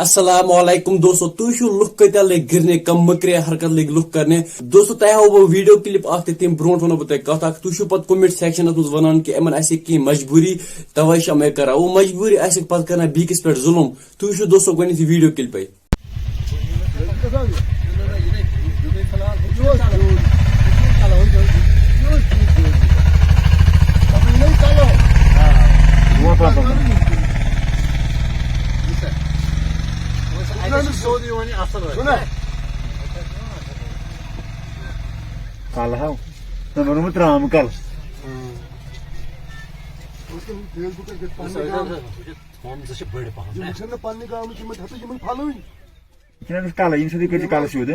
السلام علیکم دوستو تھی لک کتیا لگ گرنے کم مکرے حرکت لگ لک کرنے دوستو تہ ہاو بہ ویڈیو کلپ اخ تم برو ونو بہ تہ کت اخ تھی پتہ کمنٹ سیکشنس مز ونان کہ امن آسہ کی مجبوری توے چھ میں کران وہ مجبوری آسہ پتہ کرنا بیکس پہ ظلم تھی دوستو گۄڈنیتھ ویڈیو کلپے کل ہاو تم ونمت رام کل کل سیدھی کل سیود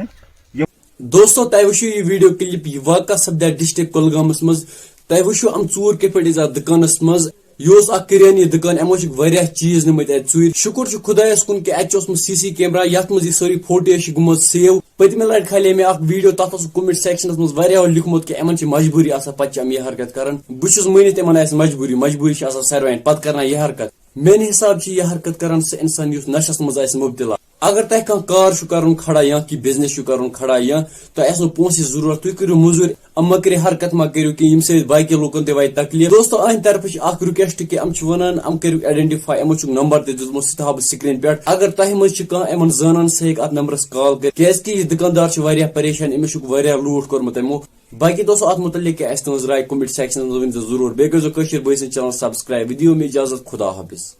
دوستو تہ وچھو یہ ویڈیو کلپ یہ واقع سپدیا ڈسٹرکٹ کولگامس مز تہ وچھو ام ژور کت پہ اتھ دکانس مز یہ اخ کریانی دکان امو واریاہ چیز نمت ات ژور شکر خدایس کن کہ اتھ سی سی کیمرہ یت مز یہ ساری فوٹیج گمت سیو پتمہ لٹہ کھالے میں اخ ویڈیو تک کمنٹ سیکشنس مز واریاہ لکھمت کہ امن مجبوری آسان پتہ ام یہ حرکت کران بہت مانت امن آس مجبوری ساروین پتہ کرنا یہ حرکت میانہ حساب یہ حرکت کران سہ انسان اس نشس مز مبتلا اگر تہ کھانا کار کرن کھڑا یا کہ بزنس کرن کھڑا یا تہ آس پونسہ ضرورت تھی کرو موزور ام مہ کرو حرکت مہ کرو کہ یم سۭتۍ باقی لوکن تہ واتہِ تکلیف دوستو اہند طرف اخ رکویسٹ کہ ام ونان ام کرو آئیڈینٹیفائی امو نمبر تہ دتمت سہ تھاو بہ سکرین پہ اگر تہ مز کانٛہہ امن زانان سہ ہیٚکہِ اتھ نمبرس کال کر کیازِ یہ دکاندار واریاہ پریشان امس واریاہ لوٹ کورمت امو باقی دوستو ات متعلق کیا تہذ رائے کمنٹ سیکشن ضرور بیٚیہِ کٔرزیٚو کٲشِر بٲے سٕنٛدۍ چینل سبسکرائب ودیو میں اجازت خدا حافظ.